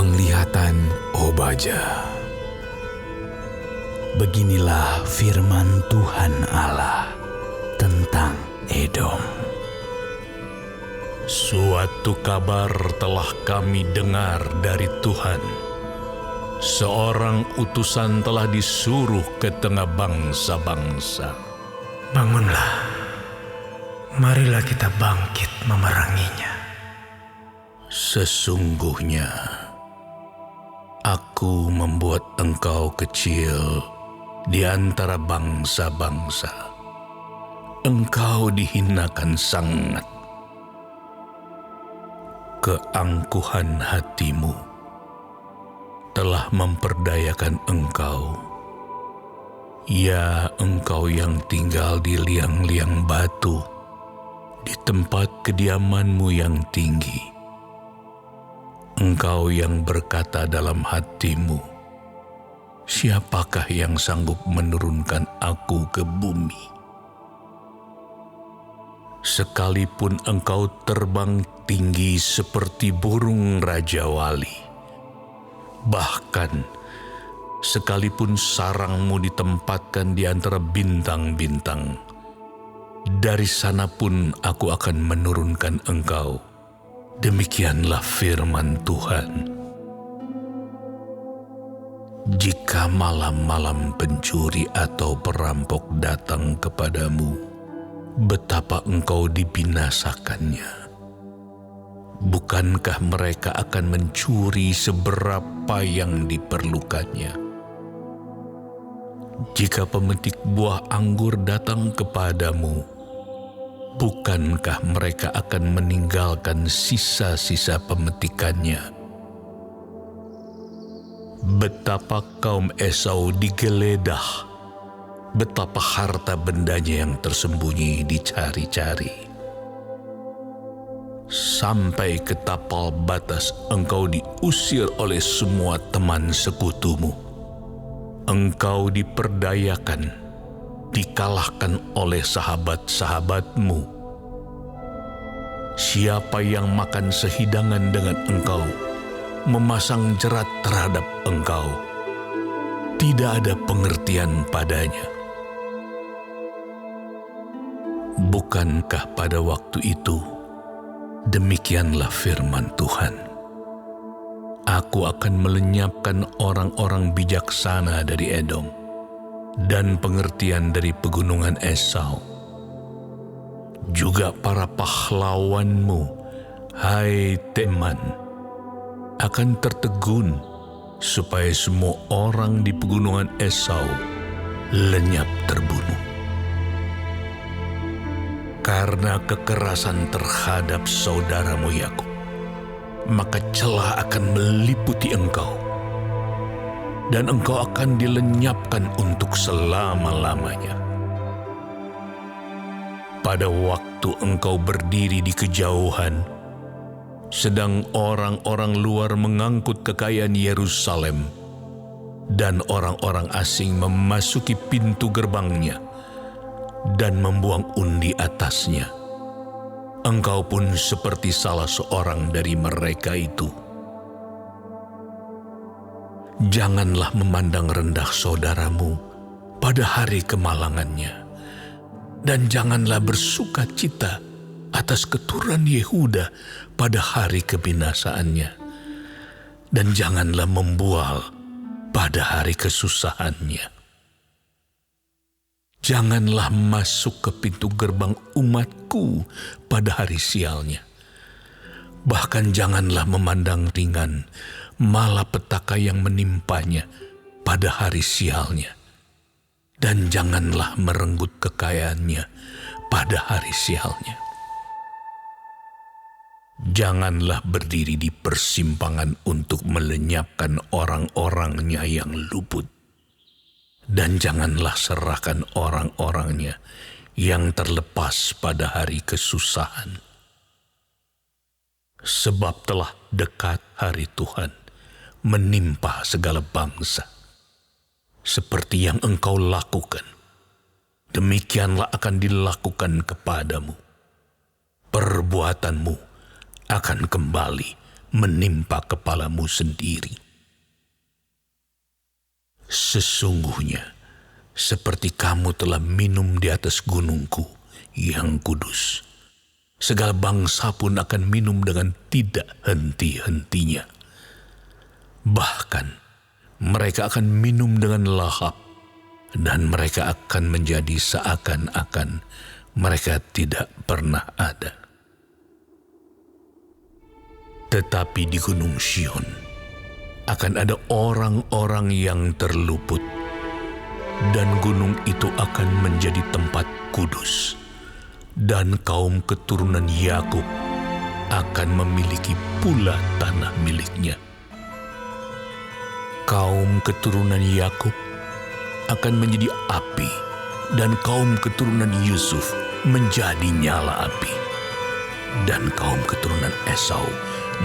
Penglihatan Obaja. Beginilah firman Tuhan Allah tentang Edom. Suatu kabar telah kami dengar dari Tuhan. Seorang utusan telah disuruh ke tengah bangsa-bangsa. Bangunlah, marilah kita bangkit memeranginya. Sesungguhnya, aku membuat engkau kecil di antara bangsa-bangsa. Engkau dihinakan sangat. Keangkuhan hatimu telah memperdayakan engkau. Ya, engkau yang tinggal di liang-liang batu, di tempat kediamanmu yang tinggi. Engkau yang berkata dalam hatimu, siapakah yang sanggup menurunkan aku ke bumi? Sekalipun engkau terbang tinggi seperti burung Raja Wali, bahkan sekalipun sarangmu ditempatkan di antara bintang-bintang, dari sana pun aku akan menurunkan engkau. Demikianlah firman Tuhan. Jika malam-malam pencuri atau perampok datang kepadamu, betapa engkau dibinasakannya. Bukankah mereka akan mencuri seberapa yang diperlukannya? Jika pemetik buah anggur datang kepadamu, bukankah mereka akan meninggalkan sisa-sisa pemetikannya? Betapa kaum Esau digeledah, betapa harta bendanya yang tersembunyi dicari-cari. Sampai ke tapal batas engkau diusir oleh semua teman sekutumu. Engkau diperdayakan, dikalahkan oleh sahabat-sahabatmu. Siapa yang makan sehidangan dengan engkau, memasang jerat terhadap engkau, tidak ada pengertian padanya. Bukankah pada waktu itu, demikianlah firman Tuhan, aku akan melenyapkan orang-orang bijaksana dari Edom, dan pengertian dari pegunungan Esau. Juga para pahlawanmu, hai Teman, akan tertegun, supaya semua orang di pegunungan Esau lenyap terbunuh. Karena kekerasan terhadap saudaramu Yakub, maka celah akan meliputi engkau, dan engkau akan dilenyapkan untuk selama-lamanya. Pada waktu engkau berdiri di kejauhan, sedang orang-orang luar mengangkut kekayaan Yerusalem, dan orang-orang asing memasuki pintu gerbangnya dan membuang undi atasnya, engkau pun seperti salah seorang dari mereka itu. Janganlah memandang rendah saudaramu pada hari kemalangannya, dan janganlah bersuka cita atas keturunan Yehuda pada hari kebinasaannya, dan janganlah membual pada hari kesusahannya. Janganlah masuk ke pintu gerbang umatku pada hari sialnya. Bahkan janganlah memandang ringan malapetaka yang menimpanya pada hari sialnya, dan janganlah merenggut kekayaannya pada hari sialnya. Janganlah berdiri di persimpangan untuk melenyapkan orang-orangnya yang luput, dan janganlah serahkan orang-orangnya yang terlepas pada hari kesusahan. Sebab telah dekat hari Tuhan menimpa segala bangsa. Seperti yang engkau lakukan, demikianlah akan dilakukan kepadamu. Perbuatanmu akan kembali menimpa kepalamu sendiri. Sesungguhnya, seperti kamu telah minum di atas gunungku yang kudus, segala bangsa pun akan minum dengan tidak henti-hentinya. Bahkan, mereka akan minum dengan lahap, dan mereka akan menjadi seakan-akan mereka tidak pernah ada. Tetapi di Gunung Sion akan ada orang-orang yang terluput, dan gunung itu akan menjadi tempat kudus, dan kaum keturunan Yakub akan memiliki pula tanah miliknya. Kaum keturunan Yakub akan menjadi api, dan kaum keturunan Yusuf menjadi nyala api, dan kaum keturunan Esau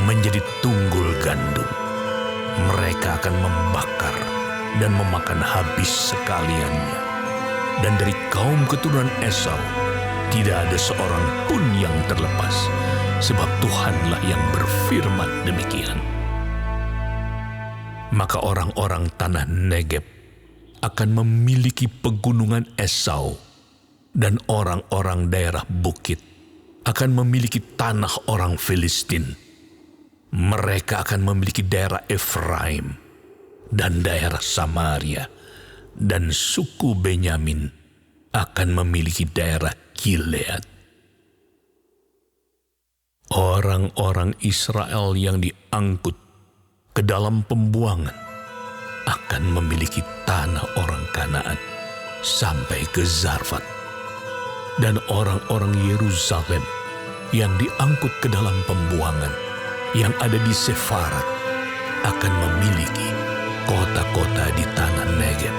menjadi tunggul gandum. Mereka akan membakar dan memakan habis sekaliannya. Dan dari kaum keturunan Esau tidak ada seorang pun yang terlepas, sebab Tuhanlah yang berfirman demikian. Maka orang-orang tanah Negeb akan memiliki pegunungan Esau, dan orang-orang daerah bukit akan memiliki tanah orang Filistin. Mereka akan memiliki daerah Efraim dan daerah Samaria, dan suku Benyamin akan memiliki daerah Gilead. Orang-orang Israel yang diangkut ke dalam pembuangan akan memiliki tanah orang Kanaan sampai ke Zarfat, dan orang-orang Yerusalem yang diangkut ke dalam pembuangan yang ada di Sefarat akan memiliki kota-kota di tanah Negeb.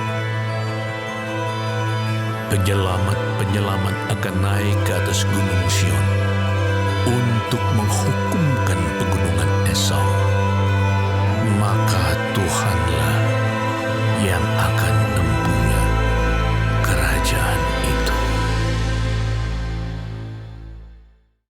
Penyelamat-penyelamat akan naik ke atas gunung Sion untuk menghukumkan pegunungan Esau. Maka Tuhanlah